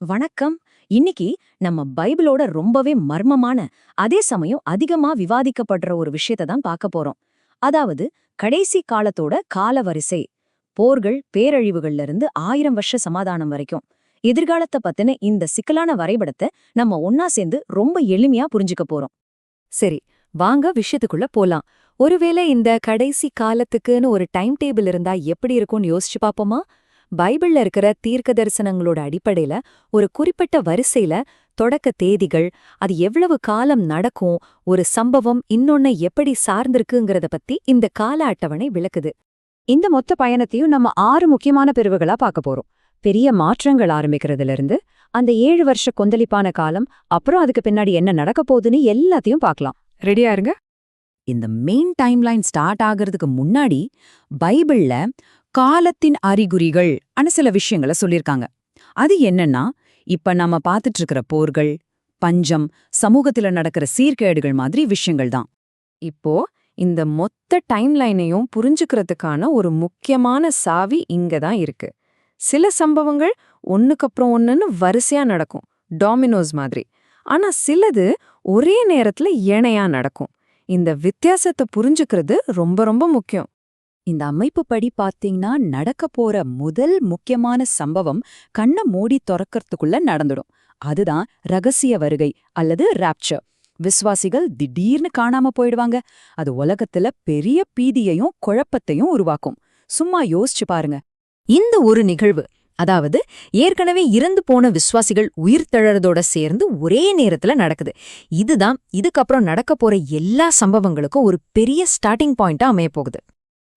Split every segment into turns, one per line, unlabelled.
வணக்கம். இன்னைக்கு நம்ம பைபிளோட ரொம்பவே மர்மமான, அதே சமயம் அதிகமா விவாதிக்கப்படுற ஒரு விஷயத்தை தான் பார்க்க போறோம். அதாவது கடைசி காலத்தோட காலவரிசை. போர்கள், பேரழிவுகள்ல இருந்து 1000 வருஷ சமாதானம் வரைக்கும். எதிர்காலத்தை பத்தின இந்த சிக்கலான வரைபடத்தை நம்ம ஒன்னா சேர்ந்து ரொம்ப எளிமையா புரிஞ்சுக்க போறோம்.
சரி, வாங்க விஷயத்துக்குள்ள போலாம். ஒருவேளை இந்த கடைசி காலத்துக்குன்னு ஒரு டைம் டேபிள் இருந்தா எப்படி இருக்கும்னு யோசிச்சு பாப்போமா? பைபிள்ல இருக்கிற தீர்க்க தரிசனங்களோட அடிப்படையில ஒரு குறிப்பிட்ட வரிசையில தொடக்க தேதிகள், அது எவ்வளவு காலம் நடக்கும், ஒரு சம்பவம் இன்னொன்னு எப்படி சார்ந்திருக்குங்கிறத பத்தி இந்த கால அட்டவணை விளக்குது. இந்த மொத்த பயணத்தையும் நம்ம 6 முக்கியமான பிரிவுகளா பார்க்க போறோம். பெரிய மாற்றங்கள் ஆரம்பிக்கிறதுல இருந்து அந்த 7 வருஷ கொந்தளிப்பான காலம், அப்புறம் அதுக்கு பின்னாடி என்ன நடக்க போகுதுன்னு எல்லாத்தையும் பார்க்கலாம். ரெடியா இருங்க.
இந்த மெயின் டைம்லைன் ஸ்டார்ட் ஆகிறதுக்கு முன்னாடி பைபிள்ல காலத்தின் அறிகுறிகள் சில விஷயங்களை சொல்லிருக்காங்க. அது என்னன்னா, இப்ப நம்ம பார்த்துட்டு இருக்கிற போர்கள், பஞ்சம், சமூகத்துல நடக்கிற சீர்கேடுகள் மாதிரி விஷயங்கள் தான்.
இப்போ இந்த மொத்த டைம்லைனையும் புரிஞ்சுக்கிறதுக்கான ஒரு முக்கியமான சாவி இங்க தான் இருக்கு. சில சம்பவங்கள் ஒண்ணுக்கப்புறம் ஒண்ணுன்னு வரிசையா நடக்கும், டாமினோஸ் மாதிரி. ஆனா சிலது ஒரே நேரத்துல இணையா நடக்கும். இந்த வித்தியாசத்தை புரிஞ்சுக்கிறது ரொம்ப ரொம்ப முக்கியம்.
இந்த அமைப்பு படி பாத்தீங்கன்னா, நடக்க போற முதல் முக்கியமான சம்பவம் கண்ண மூடி தொறக்கறதுக்குள்ள நடந்துடும். அதுதான் ரகசிய வருகை அல்லது ராப்சர். விசுவாசிகள் திடீர்னு காணாம போயிடுவாங்க. அது உலகத்துல பெரிய பீதியையும் குழப்பத்தையும் உருவாக்கும். சும்மா யோசிச்சு பாருங்க. இந்த ஒரு நிகழ்வு, அதாவது ஏற்கனவே இறந்து போன விசுவாசிகள் உயிர் தழறதோட சேர்ந்து ஒரே நேரத்துல நடக்குது. இதுதான் இதுக்கப்புறம் நடக்க போற எல்லா சம்பவங்களுக்கும் ஒரு பெரிய ஸ்டார்டிங் பாயிண்டா அமைய போகுது.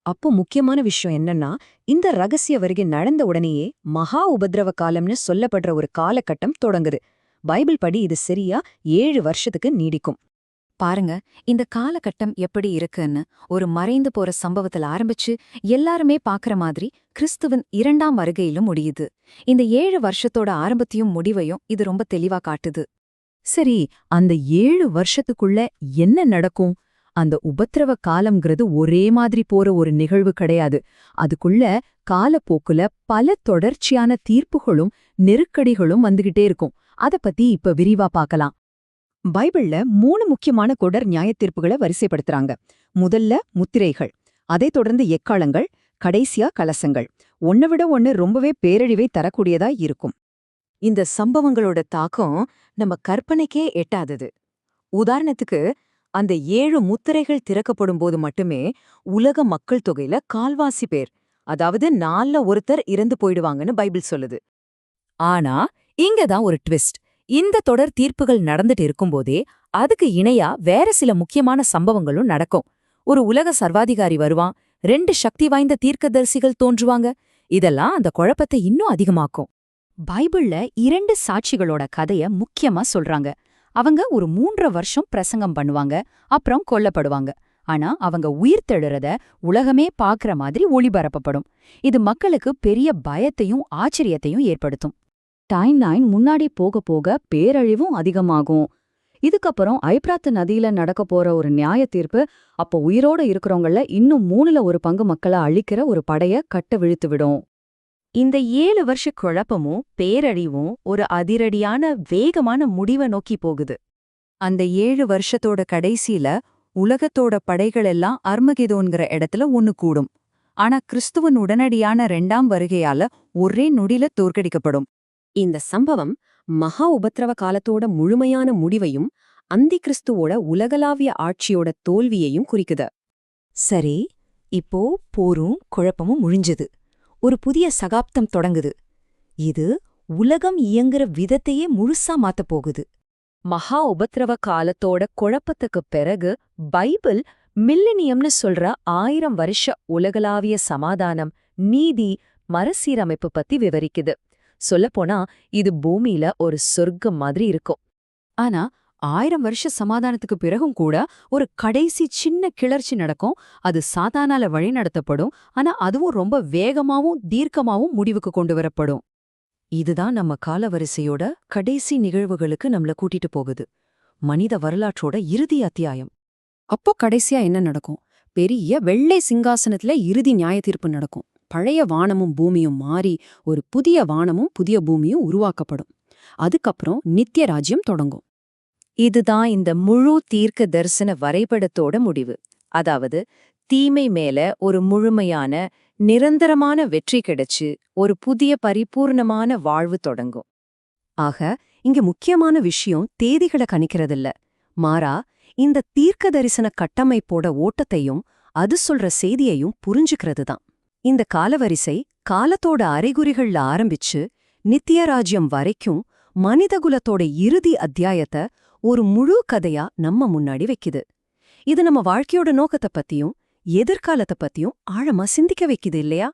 அப்போ முக்கியமான விஷயம் என்னன்னா, இந்த ரகசிய வருகை நடந்த உடனேயே மகா உபதிரவ காலம்னு சொல்லப்படுற ஒரு காலகட்டம் தொடங்குது. பைபிள் படி இது சரியா 7 வருஷத்துக்கு நீடிக்கும்.
பாருங்க, இந்த காலகட்டம் எப்படி இருக்குன்னு ஒரு மறைந்து போற சம்பவத்துல ஆரம்பிச்சு எல்லாருமே பாக்குற மாதிரி கிறிஸ்துவின் 2ஆம் வருகையிலும் முடியுது. இந்த 7 வருஷத்தோட ஆரம்பத்தையும் முடிவையும் இது ரொம்ப தெளிவா காட்டுது.
சரி, அந்த 7 வருஷத்துக்குள்ள என்ன நடக்கும்? அந்த உபத்திரவ காலம்ங்கிறது ஒரே மாதிரி போற ஒரு நிகழ்வு கிடையாது. அதுக்குள்ள காலப்போக்குல பல தொடர்ச்சியான தீர்ப்புகளும் நெருக்கடிகளும் வந்துகிட்டே இருக்கும். அத பத்தி இப்ப விரிவா பார்க்கலாம். பைபிள்ல 3 முக்கியமான கொடர் நியாயத்தீர்ப்புகளை வரிசைப்படுத்துறாங்க. முதல்ல முத்திரைகள், அதைத் தொடர்ந்து எக்காளங்கள், கடைசியா கலசங்கள். ஒன்ன விட ஒன்னு ரொம்பவே பேரழிவை தரக்கூடியதா இருக்கும்.
இந்த சம்பவங்களோட தாக்கம் நம்ம கற்பனைக்கே எட்டாதது. உதாரணத்துக்கு, அந்த 7 முத்திரைகள் திறக்கப்படும் போது மட்டுமே உலக மக்கள் தொகையில கால்வாசி பேர், அதாவது 4ல ஒருத்தர் இறந்து போயிடுவாங்கன்னு பைபிள் சொல்லுது. ஆனா இங்கதான் ஒரு ட்விஸ்ட். இந்த தொடர் தீர்ப்புகள் நடந்துட்டு இருக்கும்போதே அதுக்கு இணையா வேற சில முக்கியமான சம்பவங்களும் நடக்கும். ஒரு உலக சர்வாதிகாரி வருவான், 2 சக்தி வாய்ந்த தீர்க்கதரிசிகள் தோன்றுவாங்க. இதெல்லாம் அந்த குழப்பத்தை இன்னும் அதிகமாக்கும்.
பைபிள்ல 2 சாட்சிகளோட கதைய முக்கியமா சொல்றாங்க. அவங்க ஒரு 3 வருஷம் பிரசங்கம் பண்ணுவாங்க, அப்புறம் கொல்லப்படுவாங்க. ஆனா அவங்க உயிர் தெழுறத உலகமே பாக்குற மாதிரி ஒளிபரப்பப்படும். இது மக்களுக்கு பெரிய பயத்தையும் ஆச்சரியத்தையும் ஏற்படுத்தும். டைம்லைன் முன்னாடி போக போக பேரழிவும் அதிகமாகும். இதுக்கப்புறம் ஐப்ராத்து நதியில நடக்க போற ஒரு நியாய தீர்ப்பு, அப்போ உயிரோட இருக்கிறவங்கள இன்னும் 3ல ஒரு பங்கு மக்களை அழிக்கிற ஒரு படைய கட்ட விழுத்து விடும்.
இந்த 7 வருஷ குழப்பமும் பேரழிவும் ஒரு அதிரடியான வேகமான முடிவை நோக்கி போகுது. அந்த 7 வருஷத்தோட கடைசியில உலகத்தோட படைகள் எல்லாம் அர்மகெதோன்கிற இடத்துல ஒன்னு கூடும். ஆனா கிறிஸ்துவன் உடனடியான 2ஆம் வருகையால ஒரே நொடியில தோற்கடிக்கப்படும்.
இந்த சம்பவம் மகா உபத்திரவ காலத்தோட முழுமையான முடிவையும் அந்தி கிறிஸ்துவோட உலகளாவிய ஆட்சியோட தோல்வியையும் குறிக்குது. சரி, இப்போ போரும் குழப்பமும் முடிஞ்சது. ஒரு புதிய சகாப்தம் தொடங்குது. இது உலகம் இயங்குற விதத்தையே முழுசா மாத்தப் போகுது. மகா உபத்திரவ காலத்தோட குழப்பத்துக்குப் பிறகு பைபிள் மில்லினியம்னு சொல்ற 1000 வருஷ உலகளாவிய சமாதானம், நீதி, மறுசீரமைப்பு பத்தி விவரிக்குது. சொல்லப்போனா இது பூமியில ஒரு சொர்க்கம் மாதிரி இருக்கும். ஆனா 1000 வருஷ சமாதானத்துக்கு பிறகும் கூட ஒரு கடைசி சின்ன கிளர்ச்சி நடக்கும். அது சாத்தானால வழிநடத்தப்படும். ஆனா அதுவும் ரொம்ப வேகமாவும் தீர்க்கமாவும் முடிவுக்கு கொண்டு வரப்படும். இதுதான் நம்ம காலவரிசையோட கடைசி நிகழ்வுகளுக்கு நம்மள கூட்டிட்டு போகுது. மனித வரலாற்றோட இறுதி அத்தியாயம். அப்போ கடைசியா என்ன நடக்கும்? பெரிய வெள்ளை சிங்காசனத்துல இறுதி நியாயத்தீர்ப்பு நடக்கும். பழைய வானமும் பூமியும் மாறி ஒரு புதிய வானமும் புதிய பூமியும் உருவாக்கப்படும். அதுக்கப்புறம் நித்திய ராஜ்யம் தொடங்கும்.
இதுதான் இந்த முழு தீர்க்க தரிசன வரைபடத்தோட முடிவு. அதாவது தீமை மேல ஒரு முழுமையான நிரந்தரமான வெற்றி கிடைச்சு ஒரு புதிய பரிபூர்ணமான வாழ்வு தொடங்கும்.
ஆக இங்க முக்கியமான விஷயம் தேதிகளை கணிக்கிறதில்ல, மாறா இந்த தீர்க்க தரிசன கட்டமைப்போட ஓட்டத்தையும் அது சொல்ற செய்தியையும் புரிஞ்சுக்கிறது தான். இந்த காலவரிசை காலத்தோட அறிகுறிகள்ல ஆரம்பிச்சு நித்திய ராஜ்யம் வரைக்கும் மனிதகுலத்தோட இறுதி அத்தியாயத்தை ஒரு முழு கதையா நம்ம முன்னாடி வைக்குது. இது நம்ம வாழ்க்கையோட நோக்கத்தை பத்தியும் எதிர்காலத்தை பத்தியும் ஆழமா சிந்திக்க வைக்குது இல்லையா?